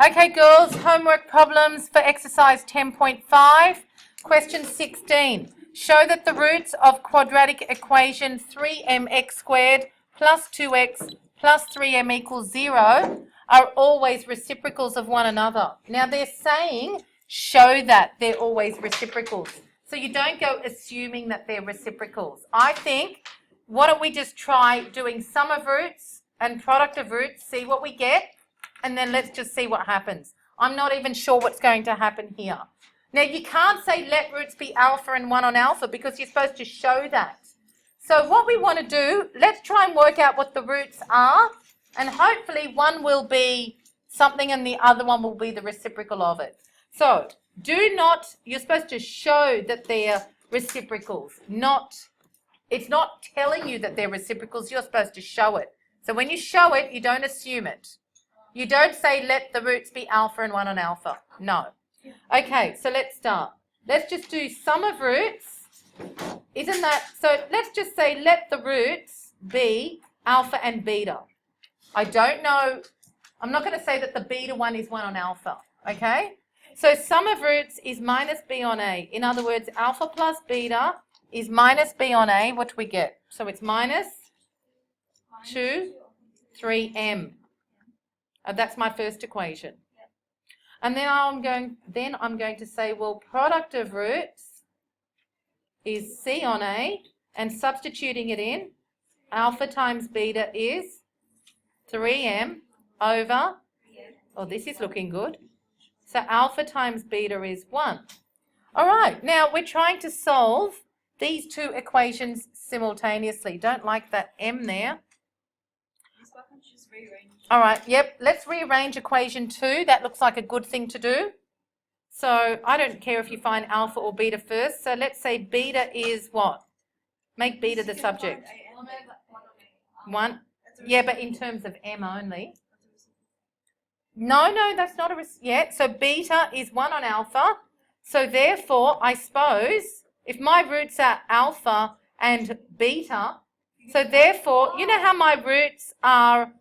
Okay, girls, homework problems for exercise 10.5. Question 16. Show that the roots of quadratic equation 3mx squared plus 2x plus 3m equals 0 are always reciprocals of one another. Now, they're saying show that they're always reciprocals. So you don't go assuming that they're reciprocals. I think, why don't we just try doing sum of roots and product of roots, see what we get, and then let's just see what happens. I'm not even sure what's going to happen here. Now, you can't say let roots be alpha and 1 on alpha because you're supposed to show that. So what we want to do, let's try and work out what the roots are, and hopefully one will be something and the other one will be the reciprocal of it. So you're supposed to show that they're reciprocals, it's not telling you that they're reciprocals, you're supposed to show it. So when you show it, you don't assume it. You don't say let the roots be alpha and 1 on alpha. No. Okay, so let's start. Let's just do sum of roots. So let's just say let the roots be alpha and beta. I don't know, I'm not going to say that the beta one is 1 on alpha, okay? So sum of roots is minus b on a. In other words, alpha plus beta is minus b on a. What do we get? So it's minus 2, 3m. That's my first equation. And then I'm going to say, well, product of roots is c on a, and substituting it in, alpha times beta is 3m over, oh, this is looking good. So alpha times beta is 1. All right, now we're trying to solve these two equations simultaneously. Don't like that m there. All right, yep, let's rearrange equation 2. That looks like a good thing to do. So I don't care if you find alpha or beta first. So let's say beta is what? Make beta the subject. 1. Yeah, but in terms of m only. No, that's not so beta is 1 on alpha. So therefore, I suppose, if my roots are alpha and beta, so therefore, you know how my roots are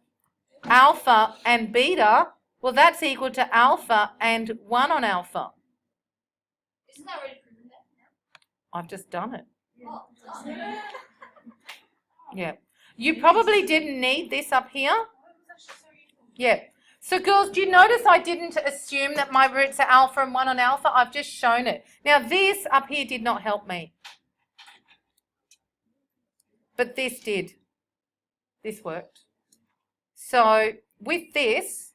alpha and beta? Well, that's equal to alpha and 1 on alpha. Isn't that already proven that now? I've just done it. Oh. Yeah. You probably didn't need this up here. Yeah. So girls, do you notice I didn't assume that my roots are alpha and 1 on alpha? I've just shown it. Now this up here did not help me. But this did. This worked. So with this,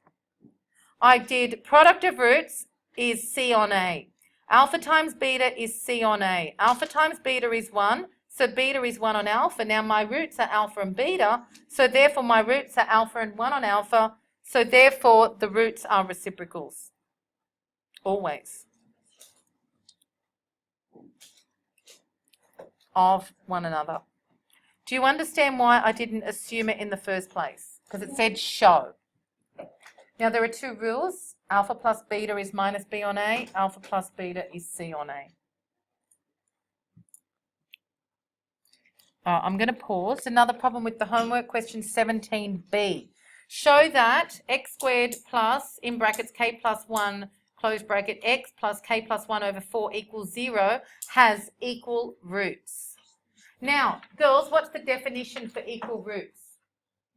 I did product of roots is c on a. Alpha times beta is c on a. Alpha times beta is 1. So beta is 1 on alpha. Now my roots are alpha and beta. So therefore my roots are alpha and 1 on alpha. So therefore the roots are reciprocals. Always. Of one another. Do you understand why I didn't assume it in the first place? Because it said show. Now there are two rules. Alpha plus beta is minus b on a. Alpha plus beta is c on a. I'm going to pause. Another problem with the homework, question 17b. Show that x squared plus, in brackets, k plus 1, close bracket, x plus k plus 1 over 4 equals 0 has equal roots. Now, girls, what's the definition for equal roots?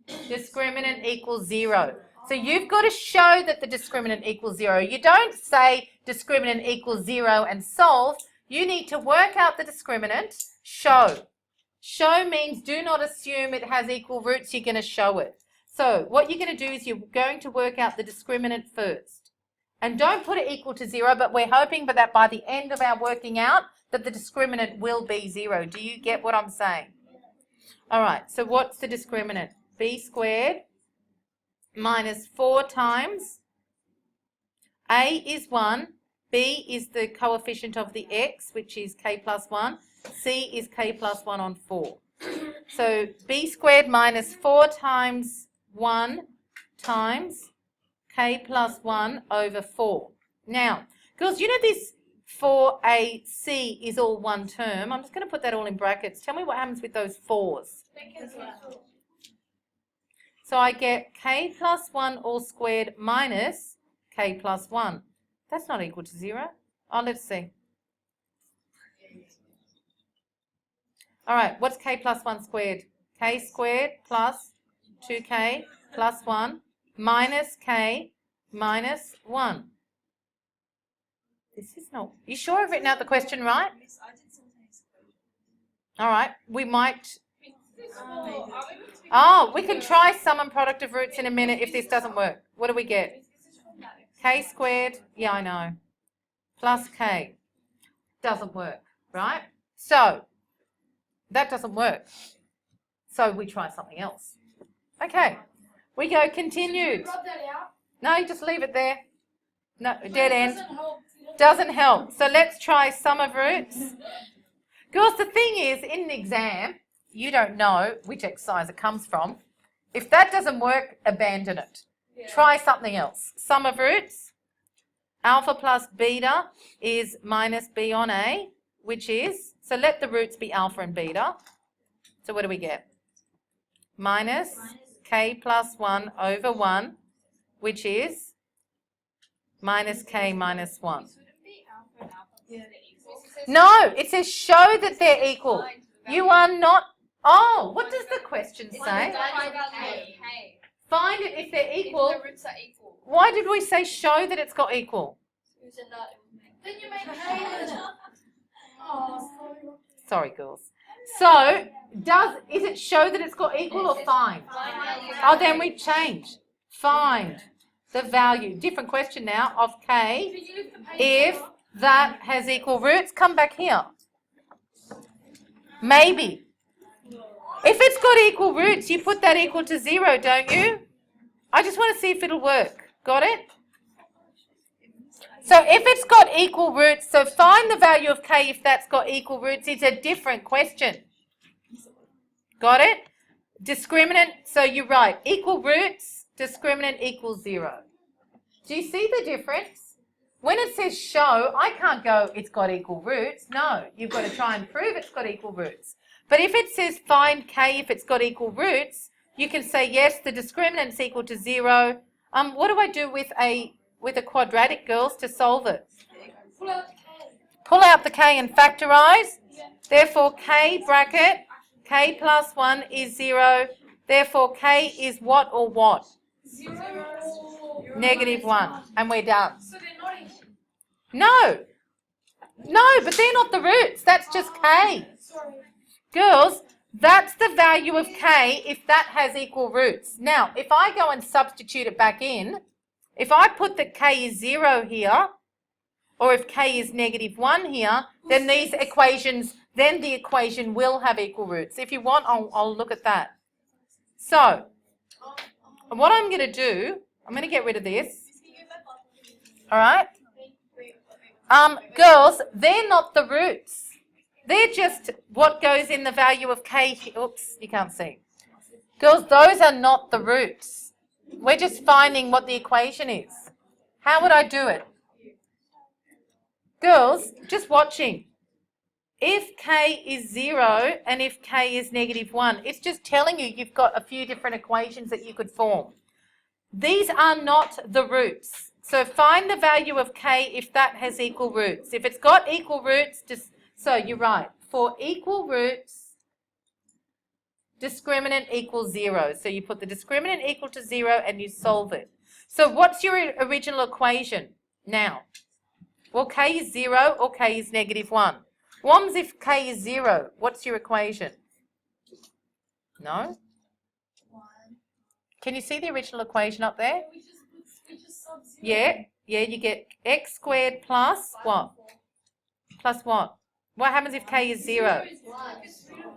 Discriminant equals 0. So you've got to show that the discriminant equals 0. You don't say discriminant equals 0 and solve. You need to work out the discriminant, show. Show means do not assume it has equal roots. You're going to show it. So what you're going to do is you're going to work out the discriminant first. And don't put it equal to 0, but we're hoping that by the end of our working out that the discriminant will be 0. Do you get what I'm saying? All right, so what's the discriminant? B squared minus 4 times A is 1, B is the coefficient of the x, which is k plus 1, C is k plus 1 on 4. So B squared minus 4 times 1 times k plus 1 over 4. Now, girls, you know this 4AC is all one term. I'm just going to put that all in brackets. Tell me what happens with those 4s. So I get k plus 1 all squared minus k plus 1. That's not equal to 0. Oh, let's see. All right, what's k plus 1 squared? K squared plus 2k plus 1 minus k minus 1. This is not... You sure I've written out the question right? All right, we might... Oh, we can try sum and product of roots in a minute if this doesn't work. What do we get? K squared, yeah, I know, plus k. Doesn't work, right? So, that doesn't work. So we try something else. Okay, we go continued. No, you just leave it there. No, dead end. Doesn't help. So let's try sum of roots. Girls, the thing is, in an exam, you don't know which exercise it comes from. If that doesn't work, abandon it. Yeah. Try something else. Sum of roots. Alpha plus beta is minus b on a, which is, so let the roots be alpha and beta. So what do we get? Minus k plus 1 over 1, which is minus k minus 1. No, it says show that they're equal. You are not... Oh, what does the question say? Find it if they're equal. Why did we say show that it's got equal? Then you made k. Sorry, girls. So, is it show that it's got equal or find? Oh, then we change. Find the value. Different question now of k if that has equal roots. Come back here. Maybe. If it's got equal roots, you put that equal to 0, don't you? I just want to see if it'll work. Got it? So if it's got equal roots, so find the value of k if that's got equal roots. It's a different question. Got it? Discriminant, so you're right. Equal roots, discriminant equals 0. Do you see the difference? When it says show, I can't go, it's got equal roots. No, you've got to try and prove it's got equal roots. But if it says find k if it's got equal roots, you can say, yes, the discriminant's equal to 0. What do I do with a quadratic, girls, to solve it? Pull out the k. Pull out the k and factorize. Yeah. Therefore, k bracket, k plus 1 is 0. Therefore, k is what or what? 0. Negative 1. And we're done. So they're not equal. No. No, but they're not the roots. That's just k. Sorry. Girls, that's the value of k if that has equal roots. Now, if I go and substitute it back in, if I put that k is 0 here, or if k is negative 1 here, then these equations, then the equation will have equal roots. If you want, I'll look at that. So, what I'm going to do, I'm going to get rid of this. All right? Girls, they're not the roots. They're just what goes in the value of k. Oops, you can't see. Girls, those are not the roots. We're just finding what the equation is. How would I do it? Girls, just watching. If k is 0 and if k is negative 1, it's just telling you you've got a few different equations that you could form. These are not the roots. So find the value of k if that has equal roots. If it's got equal roots, so you're right. For equal roots, discriminant equals 0. So you put the discriminant equal to 0 and you solve it. So what's your original equation now? Well, k is 0 or k is negative 1. Woms, if k is 0, what's your equation? No? 1. Can you see the original equation up there? We just sub 0. Yeah, you get x squared plus what? Plus what? What happens if k is 0?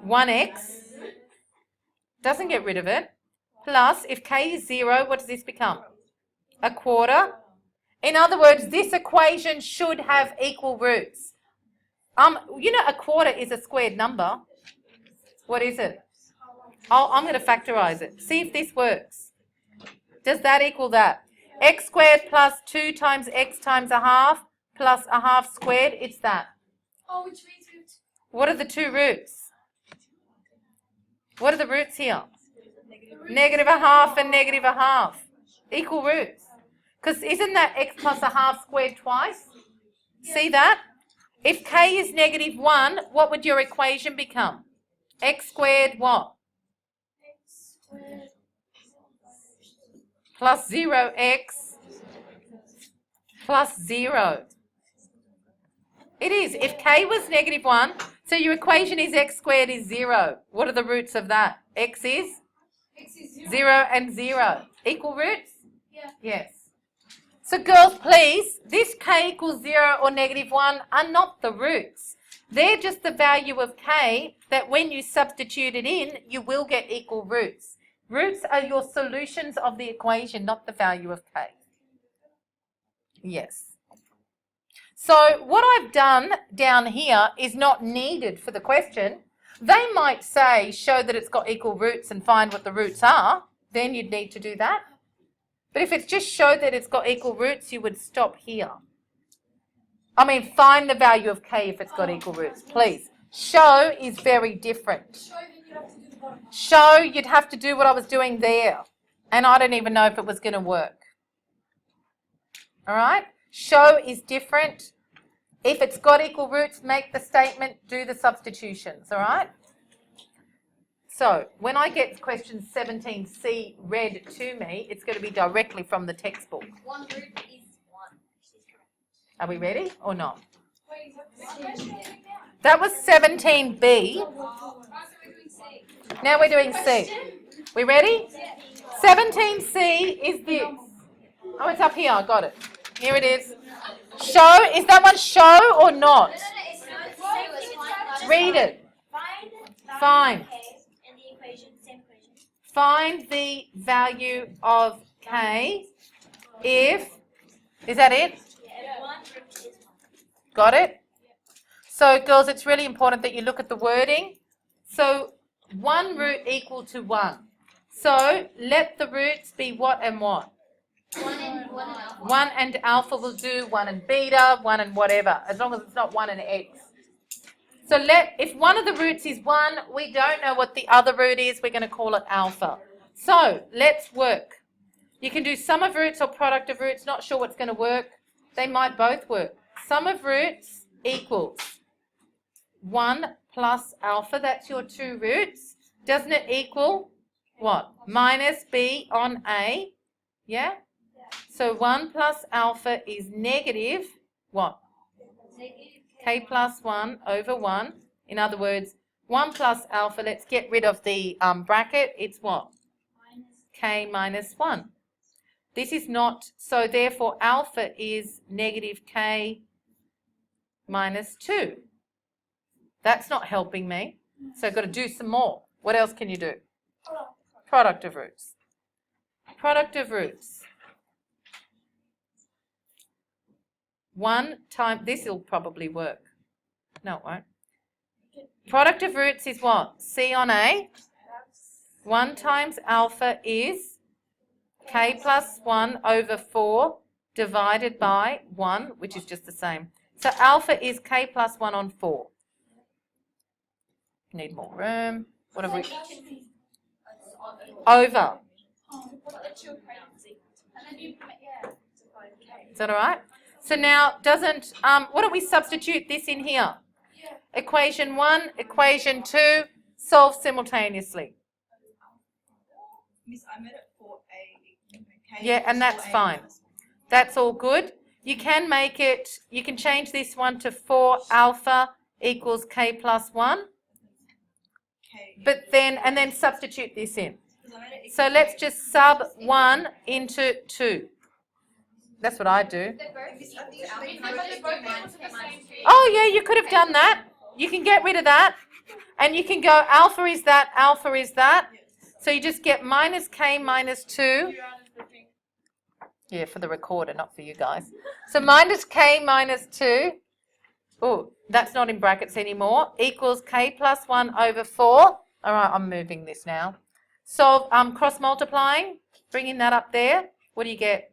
1x. Doesn't get rid of it. Plus, if k is 0, what does this become? A quarter. In other words, this equation should have equal roots. You know, a quarter is a squared number. What is it? Oh, I'm going to factorize it. See if this works. Does that equal that? X squared plus 2 times x times a half plus a half squared, it's that. Oh, which means What are the two roots? What are the roots here? Negative a half and negative a half. Equal roots. Because isn't that x plus a half squared twice? See that? If k is negative 1, what would your equation become? X squared what? X squared Plus 0x plus 0. It is. If k was negative 1, so your equation is x squared is 0. What are the roots of that? X is 0 and 0. Equal roots? Yeah. Yes. So girls, please, this k equals 0 or negative 1 are not the roots. They're just the value of k that when you substitute it in, you will get equal roots. Roots are your solutions of the equation, not the value of k. Yes. So what I've done down here is not needed for the question. They might say, show that it's got equal roots and find what the roots are. Then you'd need to do that. But if it's just show that it's got equal roots, you would stop here. I mean, find the value of k if it's got equal roots, please. Show is very different. Show, you'd have to do what I was doing there. And I don't even know if it was going to work. All right? Show is different. If it's got equal roots, make the statement, do the substitutions. All right? So when I get question 17C read to me, it's going to be directly from the textbook. One root is 1. Are we ready or not? Wait, That was 17B. Now we're doing C. We ready? 17C is this. Oh, it's up here. I got it. Here it is. Show. Is that one show or not? Read it. Find. Find the value of k if, is that it? Got it? So girls, it's really important that you look at the wording. So 1 root equal to 1. So let the roots be what and what? 1 and alpha will do, 1 and beta, 1 and whatever, as long as it's not 1 and x. So if one of the roots is 1, we don't know what the other root is, we're going to call it alpha. So let's work. You can do sum of roots or product of roots, not sure what's going to work. They might both work. Sum of roots equals 1 plus alpha, that's your 2 roots. Doesn't it equal what? Minus b on a, yeah? So 1 plus alpha is negative what? K plus 1 over 1. In other words, 1 plus alpha, let's get rid of the bracket. It's what? K minus 1. This is not, so therefore alpha is negative K minus 2. That's not helping me. So I've got to do some more. What else can you do? Product of roots. Product of roots. 1 times, this will probably work. No, it won't. Product of roots is what? C on A. 1 times alpha is K plus 1 over 4 divided by 1, which is just the same. So alpha is K plus 1 on 4. Need more room. What have we? Over. Is that all right? So now doesn't, what do we substitute this in here? Equation 1, equation 2, solve simultaneously. Miss, I made it for a. Yeah, and that's fine. That's all good. You can make it, you can change this one to 4 alpha equals K plus 1. But then, and then substitute this in. So let's just sub 1 into 2. That's what I do. Oh yeah, you could have done that. You can get rid of that. And you can go alpha is that, alpha is that. So you just get minus K minus 2. Yeah, for the recorder, not for you guys. So minus K minus 2. Oh, that's not in brackets anymore. Equals K plus 1 over 4. All right, I'm moving this now. So cross multiplying, bringing that up there. What do you get?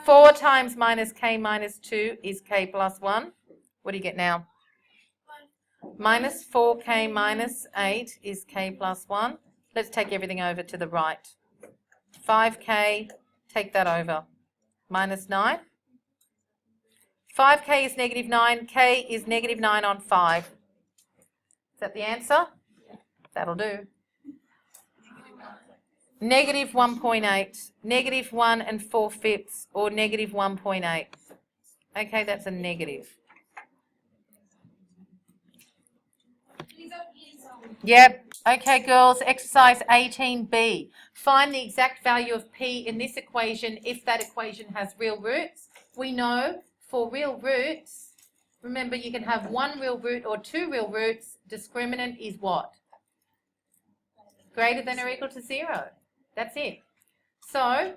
4 times minus K minus 2 is K plus 1. What do you get now? Minus 4K minus 8 is K plus 1. Let's take everything over to the right. 5K, take that over. minus 9. 5k is negative 9. K is negative 9 on 5. Is that the answer? That'll do. Negative 1.8. Negative 1 4/5 or negative 1.8. Okay, that's a negative. Yep. Okay, girls, exercise 18b. Find the exact value of p in this equation if that equation has real roots. We know for real roots, remember you can have one real root or two real roots. Discriminant is what? Greater than or equal to 0. That's it. So,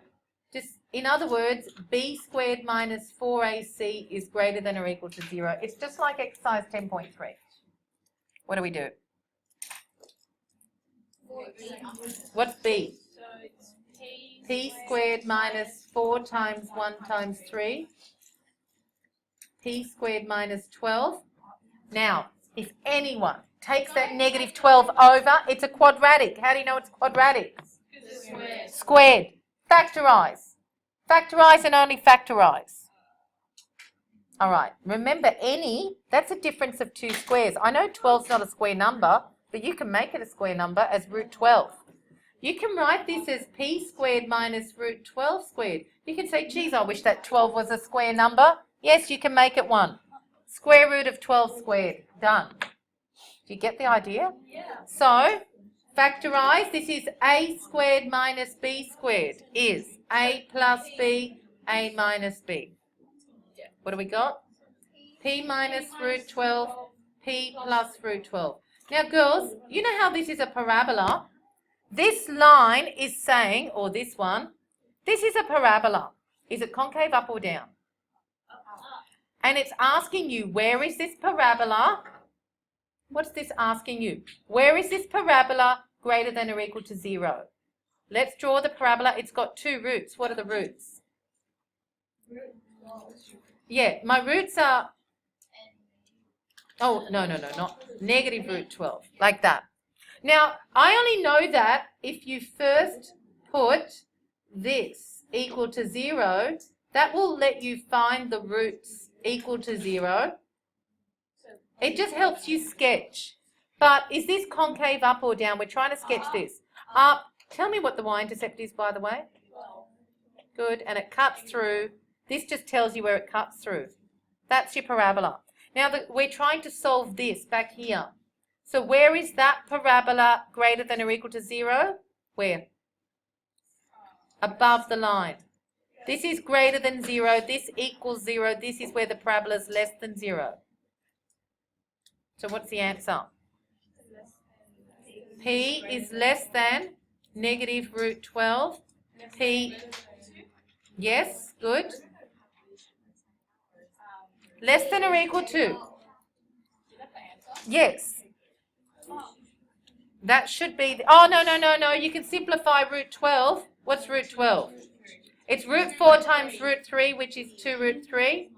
just in other words, b squared minus 4ac is greater than or equal to 0. It's just like exercise 10.3. What do we do? What's b? So it's P squared minus 4 times 1 times 3. P squared minus 12. Now, if anyone takes that negative 12 over, it's a quadratic. How do you know it's quadratic? Squared. Factorize. Factorize and only factorize. All right. Remember, that's a difference of 2 squares. I know 12 is not a square number, but you can make it a square number as root 12. You can write this as p squared minus root 12 squared. You can say, geez, I wish that 12 was a square number. Yes, you can make it one. Square root of 12 squared. Done. Do you get the idea? Yeah. So, factorize. This is a squared minus b squared is a plus b, a minus b. What do we got? P minus root 12, p plus root 12. Now, girls, you know how this is a parabola? This line is saying, or this one, this is a parabola. Is it concave up or down? And it's asking you, where is this parabola? What's this asking you? Where is this parabola greater than or equal to 0? Let's draw the parabola. It's got 2 roots. What are the roots? Yeah, my roots are, oh, no, not negative root 12, like that. Now, I only know that if you first put this equal to 0, that will let you find the roots equal to 0. It just helps you sketch. But is this concave up or down? We're trying to sketch this. Up. Tell me what the y-intercept is, by the way. Good. And it cuts through. This just tells you where it cuts through. That's your parabola. Now, we're trying to solve this back here. So where is that parabola greater than or equal to 0? Where? Above the line. This is greater than 0. This equals 0. This is where the parabola is less than 0. So what's the answer? P is less than negative root 12. P, yes, good. Less than or equal to? Yes. That should be, oh, no. You can simplify root 12. What's root 12? It's root 4 times root 3, which is 2 root 3.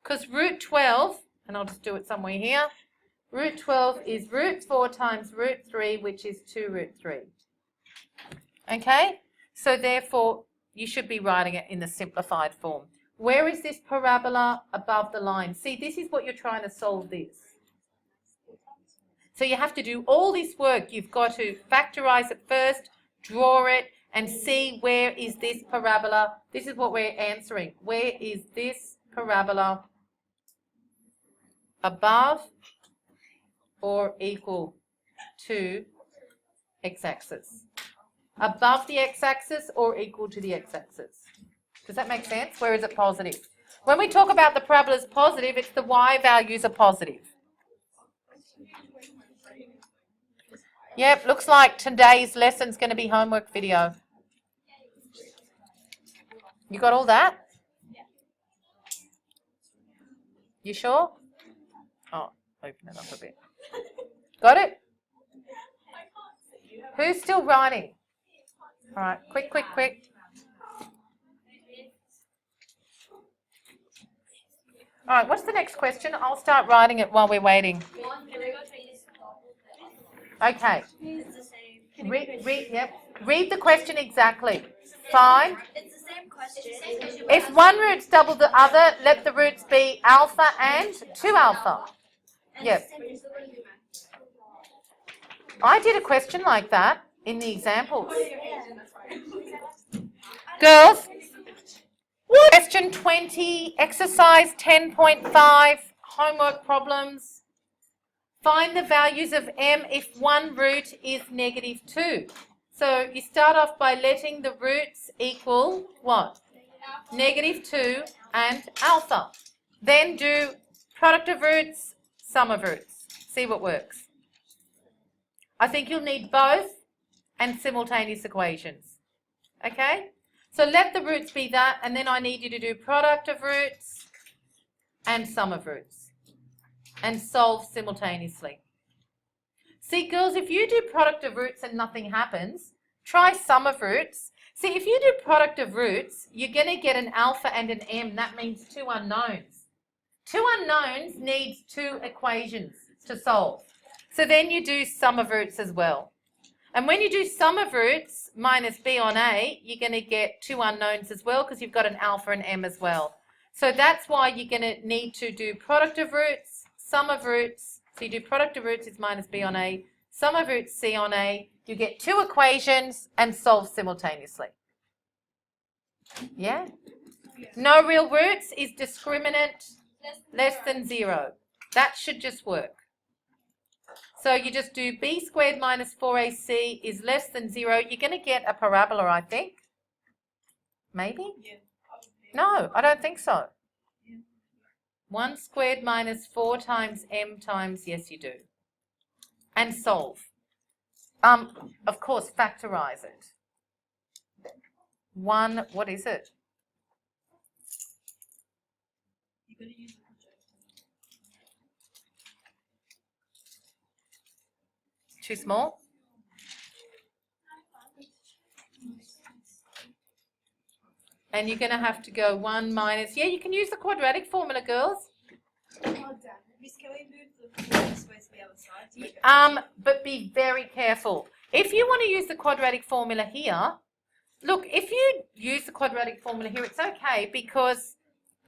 Because root 12, and I'll just do it somewhere here, root 12 is root 4 times root 3, which is 2 root 3. Okay? So therefore, you should be writing it in the simplified form. Where is this parabola above the line? See, this is what you're trying to solve this. So you have to do all this work. You've got to factorize it first, draw it, and see where is this parabola. This is what we're answering. Where is this parabola above or equal to x-axis? Above the x-axis or equal to the x-axis? Does that make sense? Where is it positive? When we talk about the parabola as positive, it's the y values are positive. Yep, looks like today's lesson's going to be homework video. You got all that? You sure? Oh, open it up a bit. Got it? Who's still writing? All right, quick. All right, what's the next question? I'll start writing it while we're waiting. Okay. It's the same. Read the question exactly. Find. It's the same question. If one root's double the other, let the roots be alpha and 2 alpha. Yep. I did a question like that in the examples. Girls, question 20, exercise 10.5, homework problems. Find the values of m if one root is -2. So you start off by letting the roots equal what? -2 and alpha. Then do product of roots, sum of roots. See what works. I think you'll need both and simultaneous equations. Okay? So let the roots be that, and then I need you to do product of roots and sum of roots and solve simultaneously. See, girls, if you do product of roots and nothing happens, try sum of roots. See, if you do product of roots, you're going to get an alpha and an m. That means 2 unknowns. 2 unknowns needs 2 equations to solve. So then you do sum of roots as well. And when you do sum of roots minus b on a, you're going to get 2 unknowns as well because you've got an alpha and m as well. So that's why you're going to need to do product of roots, sum of roots. So you do product of roots is minus b on a, sum of roots c on a. You get 2 equations and solve simultaneously. Yeah? No real roots is discriminant less than 0. That should just work. So you just do b squared minus 4ac is less than 0. You're going to get a parabola, I think. Maybe? Yeah. No, I don't think so. 1 squared minus 4 times m times, yes you do. And solve. Of course, factorize it. 1, what is it? You're going to use the Too small? And you're going to have to go 1 minus, yeah, you can use the quadratic formula, girls. Miss, can we move the 4 this way to the other side? To make it But be very careful. If you want to use the quadratic formula here, look, if you use the quadratic formula here, it's okay because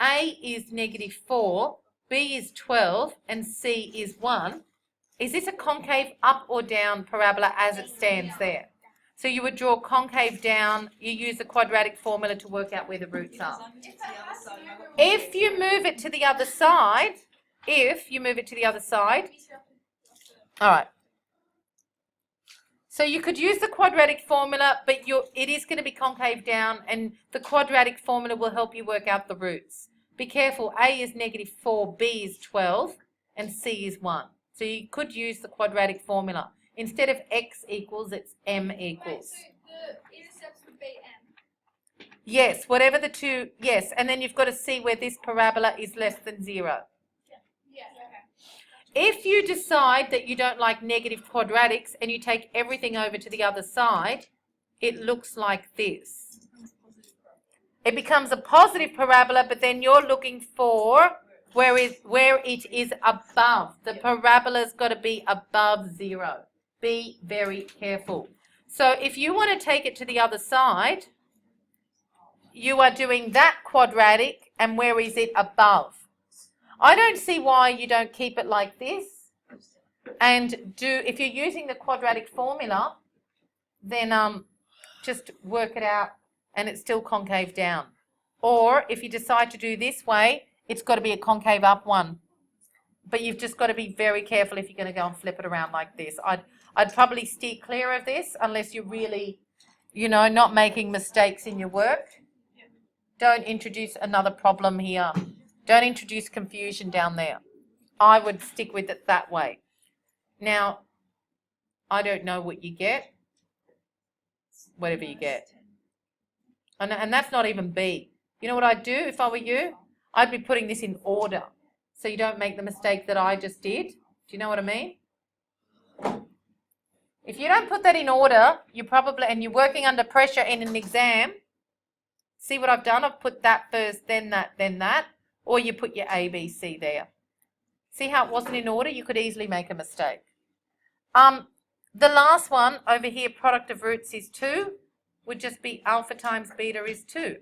a is -4, b is 12, and c is 1. Is this a concave up or down parabola as it stands there? So you would draw concave down, you use the quadratic formula to work out where the roots because are. I'm moving to the other side. and I've got- If you move it to the other side, all right. So you could use the quadratic formula, but it is going to be concave down, and the quadratic formula will help you work out the roots. Be careful, a is -4, b is 12, and c is 1. So you could use the quadratic formula. Instead of x equals, it's m equals. So the intercepts would be m. Yes, whatever the two, yes, and then you've got to see where this parabola is less than 0. Yeah. Okay. If you decide that you don't like negative quadratics and you take everything over to the other side, it looks like this. It becomes a positive parabola, but then you're looking for where it is above. The parabola's got to be above 0. Be very careful. So if you want to take it to the other side, you are doing that quadratic, and where is it above? I don't see why you don't keep it like this and if you're using the quadratic formula, then just work it out and it's still concave down. Or if you decide to do this way, it's got to be a concave up one. But you've just got to be very careful if you're going to go and flip it around like this. I'd probably steer clear of this unless you're really, not making mistakes in your work. Don't introduce another problem here. Don't introduce confusion down there. I would stick with it that way. Now, I don't know what you get. Whatever you get. And that's not even B. You know what I'd do if I were you? I'd be putting this in order so you don't make the mistake that I just did. Do you know what I mean? If you don't put that in order, and you're working under pressure in an exam, see what I've done? I've put that first, then that, or you put your A, B, C there. See how it wasn't in order? You could easily make a mistake. The last one over here, product of roots is 2, would just be alpha times beta is 2.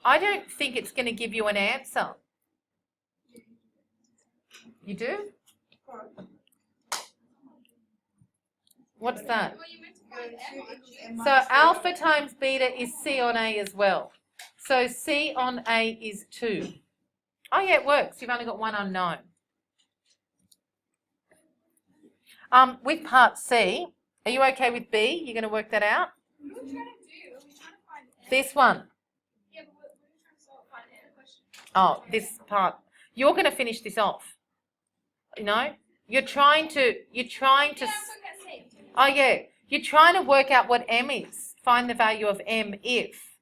I don't think it's going to give you an answer. You do? What's that? Well, you meant to find M on G. So alpha times beta is C on A as well. So C on A is 2. Oh yeah, it works. You've only got one unknown. With part C, are you okay with B? You're going to work that out? What are we trying to do? Are we trying to find M? This one. Yeah, but what are we trying to solve? Find M question. Oh, this part. You're going to finish this off. You know? You're trying to Yeah, I'm talking about same. oh yeah, you're trying to work out what M is. Find the value of M if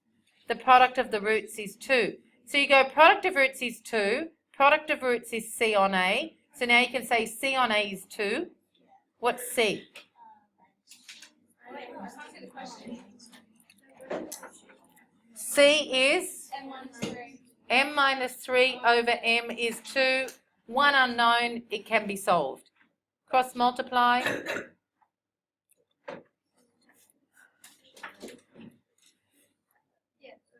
the product of the roots is 2. So you go product of roots is 2, product of roots is C on A. So now you can say C on A is 2. What's C? Wait, let's answer the question. C is M minus 3. M minus 3 over M is 2. One unknown, it can be solved. Cross multiply.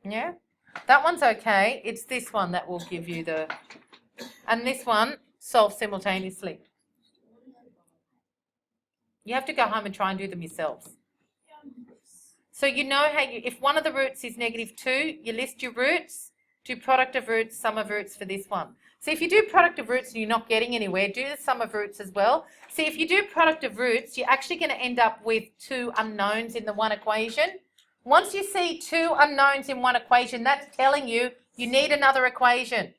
Yeah? That one's okay. It's this one that will give you the... And this one, solve simultaneously. You have to go home and try and do them yourselves. So you know how you... If one of the roots is -2, you list your roots, do product of roots, sum of roots for this one. So if you do product of roots and you're not getting anywhere, do the sum of roots as well. See, if you do product of roots, you're actually going to end up with 2 unknowns in the one equation. Once you see 2 unknowns in one equation, that's telling you you need another equation.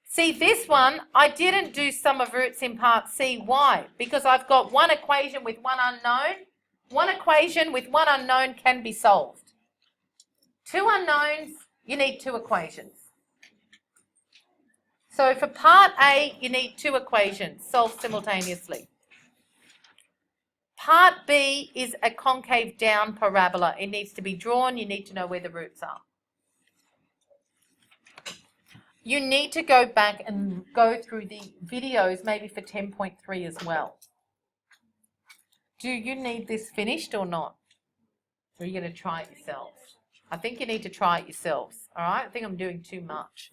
See, this one, I didn't do sum of roots in part C. Why? Because I've got one equation with one unknown. One equation with one unknown can be solved. 2 unknowns, you need 2 equations. So for part A, you need 2 equations, solved simultaneously. Part B is a concave down parabola. It needs to be drawn. You need to know where the roots are. You need to go back and go through the videos, maybe for 10.3 as well. Do you need this finished or not? Or are you going to try it yourselves? I think you need to try it yourselves. All right? I think I'm doing too much.